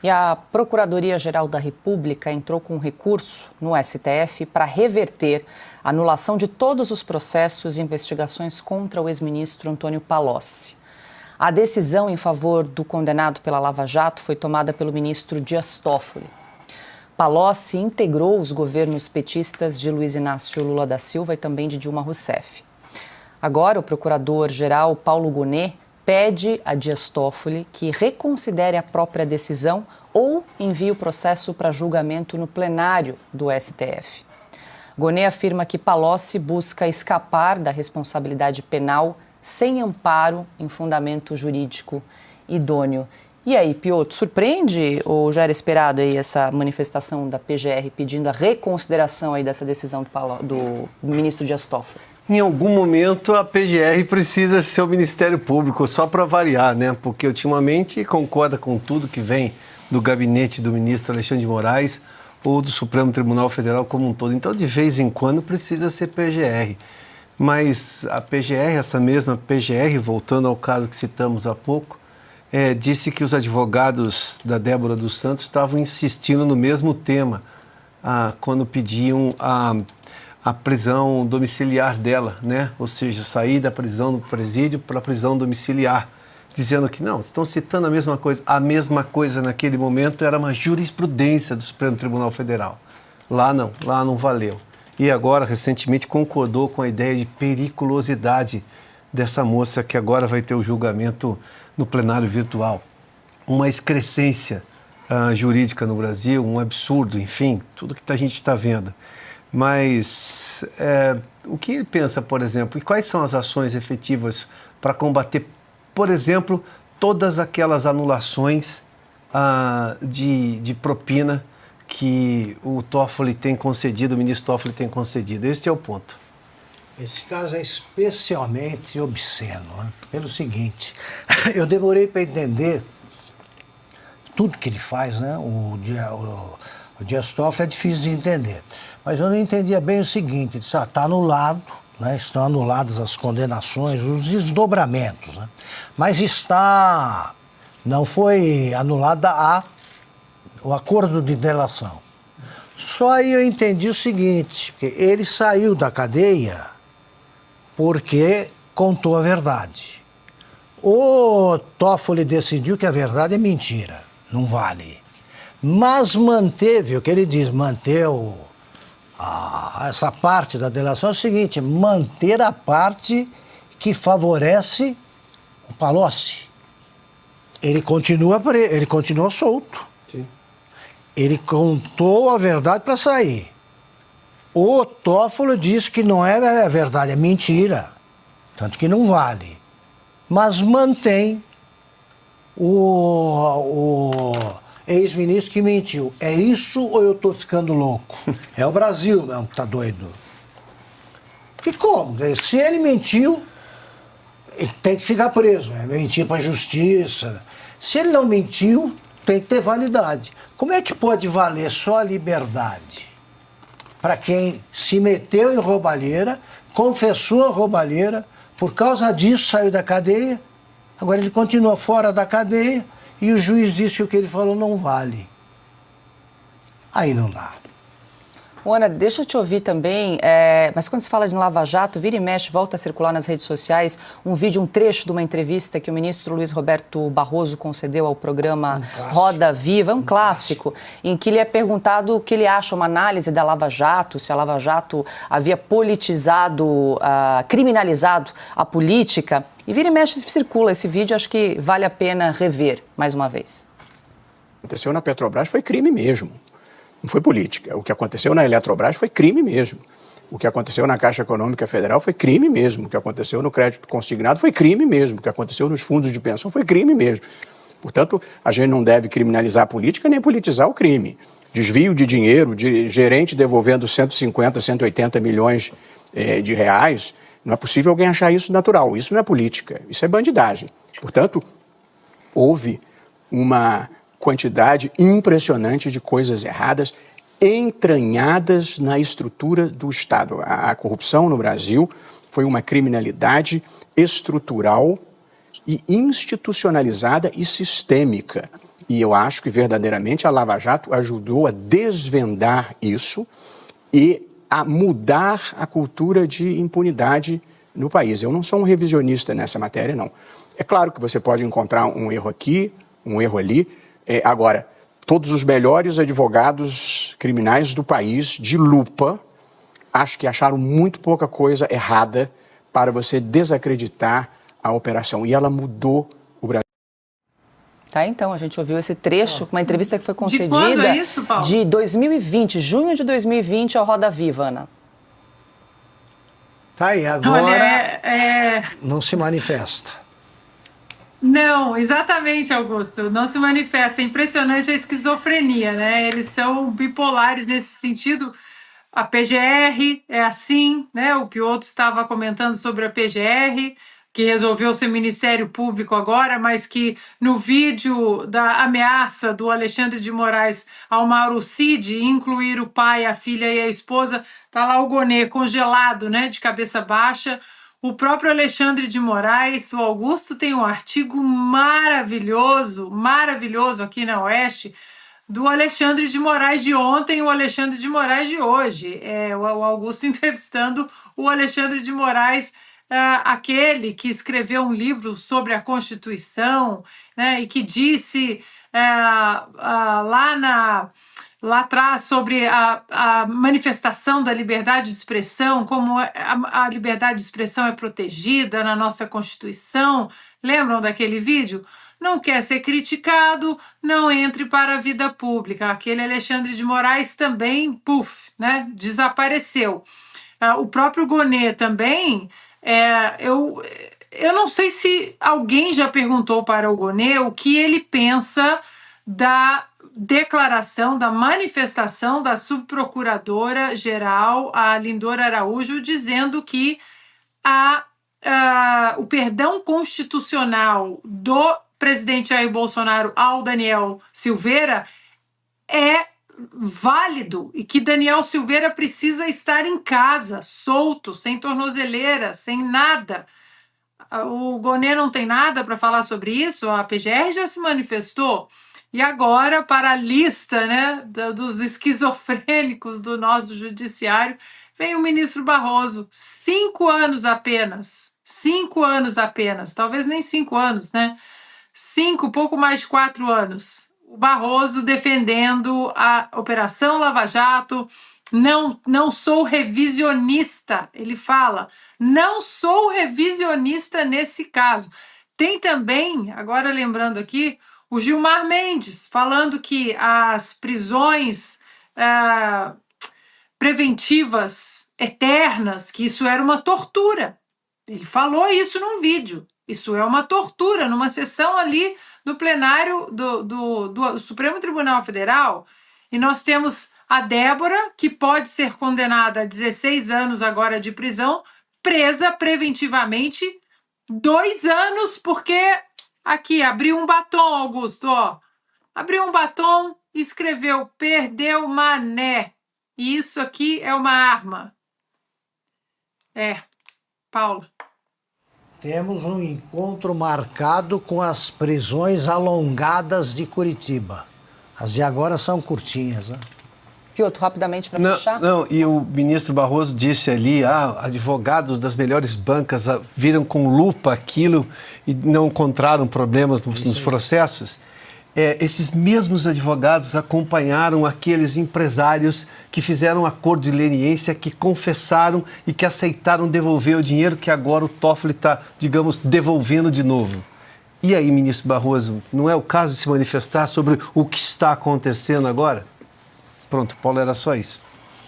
E a Procuradoria-Geral da República entrou com um recurso no STF para reverter a anulação de todos os processos e investigações contra o ex-ministro Antônio Palocci. A decisão em favor do condenado pela Lava Jato foi tomada pelo ministro Dias Toffoli. Palocci integrou os governos petistas de Luiz Inácio Lula da Silva e também de Dilma Rousseff. Agora, o procurador-geral Paulo Gonet pede a Dias Toffoli que reconsidere a própria decisão ou envie o processo para julgamento no plenário do STF. Gonet afirma que Palocci busca escapar da responsabilidade penal sem amparo em fundamento jurídico idôneo. E aí, Piotr, surpreende ou já era esperado aí essa manifestação da PGR pedindo a reconsideração aí dessa decisão do ministro Dias Toffoli? Em algum momento a PGR precisa ser o Ministério Público, só para variar, né? Porque ultimamente concorda com tudo que vem do gabinete do ministro Alexandre de Moraes ou do Supremo Tribunal Federal como um todo. Então, de vez em quando, precisa ser PGR. Mas a PGR, essa mesma PGR, voltando ao caso que citamos há pouco, disse que os advogados da Débora dos Santos estavam insistindo no mesmo tema quando pediam a prisão domiciliar dela, né? Ou seja, sair da prisão do presídio para a prisão domiciliar, dizendo que não, estão citando a mesma coisa. A mesma coisa naquele momento era uma jurisprudência do Supremo Tribunal Federal. Lá não valeu. E agora, recentemente, concordou com a ideia de periculosidade dessa moça que agora vai ter o julgamento no plenário virtual. Uma excrescência jurídica no Brasil, um absurdo, enfim, tudo que a gente está vendo. Mas o que ele pensa, por exemplo, e quais são as ações efetivas para combater, por exemplo, todas aquelas anulações de propina que o Toffoli tem concedido, o ministro Toffoli tem concedido? Este é o ponto. Esse caso é especialmente obsceno, né? Pelo seguinte, eu demorei para entender tudo que ele faz, né? O Dias Toffoli é difícil de entender. Mas eu não entendia bem o seguinte, ele disse, está anulado, né? Estão anuladas as condenações, os desdobramentos, né? Mas não foi anulada o acordo de delação. Só aí eu entendi o seguinte, porque ele saiu da cadeia porque contou a verdade. O Toffoli decidiu que a verdade é mentira, não vale. Mas manteve, o que ele diz, manteve essa parte da delação é o seguinte, manter a parte que favorece o Palocci. Ele continua solto. Sim. Ele contou a verdade para sair. O Toffoli disse que não é verdade, é mentira. Tanto que não vale. Mas mantém o ex-ministro que mentiu. É isso ou eu estou ficando louco? É o Brasil mesmo que está doido. E como? Se ele mentiu, ele tem que ficar preso. Mentir para a justiça. Se ele não mentiu, tem que ter validade. Como é que pode valer só a liberdade para quem se meteu em roubalheira, confessou a roubalheira, por causa disso saiu da cadeia, agora ele continua fora da cadeia e o juiz disse que o que ele falou não vale. Aí não dá. Ana, deixa eu te ouvir também, mas quando se fala de Lava Jato, vira e mexe, volta a circular nas redes sociais um vídeo, um trecho de uma entrevista que o ministro Luiz Roberto Barroso concedeu ao programa Roda Viva, um clássico, em que ele é perguntado o que ele acha, uma análise da Lava Jato, se a Lava Jato havia politizado, criminalizado a política. E vira e mexe, circula esse vídeo, acho que vale a pena rever mais uma vez. O que aconteceu na Petrobras foi crime mesmo. Não foi política. O que aconteceu na Eletrobras foi crime mesmo. O que aconteceu na Caixa Econômica Federal foi crime mesmo. O que aconteceu no crédito consignado foi crime mesmo. O que aconteceu nos fundos de pensão foi crime mesmo. Portanto, a gente não deve criminalizar a política nem politizar o crime. Desvio de dinheiro, de gerente devolvendo 150, 180 milhões de reais, não é possível alguém achar isso natural. Isso não é política, isso é bandidagem. Portanto, houve uma quantidade impressionante de coisas erradas entranhadas na estrutura do Estado. A corrupção no Brasil foi uma criminalidade estrutural e institucionalizada e sistêmica. E eu acho que verdadeiramente a Lava Jato ajudou a desvendar isso e a mudar a cultura de impunidade no país. Eu não sou um revisionista nessa matéria, não. É claro que você pode encontrar um erro aqui, um erro ali. Agora, todos os melhores advogados criminais do país, de lupa, acho que acharam muito pouca coisa errada para você desacreditar a operação. E ela mudou o Brasil. Tá, então, a gente ouviu esse trecho, uma entrevista que foi concedida De quando é isso, Paulo? de 2020, junho de 2020, ao Roda Viva, Ana. Tá aí, agora Olha, não se manifesta. Não, exatamente, Augusto. Não se manifesta. É impressionante a esquizofrenia, né? Eles são bipolares nesse sentido. A PGR é assim, né? O Piotr estava comentando sobre a PGR, que resolveu ser Ministério Público agora, mas que no vídeo da ameaça do Alexandre de Moraes ao Mauro Cid incluir o pai, a filha e a esposa, tá lá o Gonê congelado, né? De cabeça baixa. O próprio Alexandre de Moraes, o Augusto tem um artigo maravilhoso, maravilhoso aqui na Oeste, do Alexandre de Moraes de ontem e o Alexandre de Moraes de hoje. O Augusto entrevistando o Alexandre de Moraes, aquele que escreveu um livro sobre a Constituição, né, e que disse lá atrás sobre a manifestação da liberdade de expressão, como a liberdade de expressão é protegida na nossa Constituição. Lembram daquele vídeo? Não quer ser criticado, não entre para a vida pública. Aquele Alexandre de Moraes também, né, desapareceu. O próprio Gonê também, eu não sei se alguém já perguntou para o Gonê o que ele pensa da declaração, da manifestação da subprocuradora-geral, a Lindora Araújo, dizendo que o perdão constitucional do presidente Jair Bolsonaro ao Daniel Silveira é válido e que Daniel Silveira precisa estar em casa, solto, sem tornozeleira, sem nada. O Gonê não tem nada para falar sobre isso, a PGR já se manifestou. E agora, para a lista, né, dos esquizofrênicos do nosso judiciário, vem o ministro Barroso. 5 anos apenas. 5 anos apenas. Talvez nem 5 anos, né? 5, pouco mais de 4 anos. O Barroso defendendo a Operação Lava Jato. Não sou revisionista, ele fala. Não sou revisionista nesse caso. Tem também, agora lembrando aqui, o Gilmar Mendes falando que as prisões preventivas eternas, que isso era uma tortura. Ele falou isso num vídeo. Isso é uma tortura, numa sessão ali no plenário do Supremo Tribunal Federal. E nós temos a Débora, que pode ser condenada a 16 anos agora de prisão, presa preventivamente 2 anos, porque aqui abriu um batom, Augusto, ó. Abriu um batom e escreveu "perdeu mané". E isso aqui é uma arma. Paulo. Temos um encontro marcado com as prisões alongadas de Curitiba. As de agora são curtinhas, né? Piotr, rapidamente para fechar. Não, e o ministro Barroso disse ali, advogados das melhores bancas viram com lupa aquilo e não encontraram problemas nos processos. Esses mesmos advogados acompanharam aqueles empresários que fizeram um acordo de leniência, que confessaram e que aceitaram devolver o dinheiro que agora o Toffoli está, digamos, devolvendo de novo. E aí, ministro Barroso, não é o caso de se manifestar sobre o que está acontecendo agora? Pronto, Paulo, era só isso.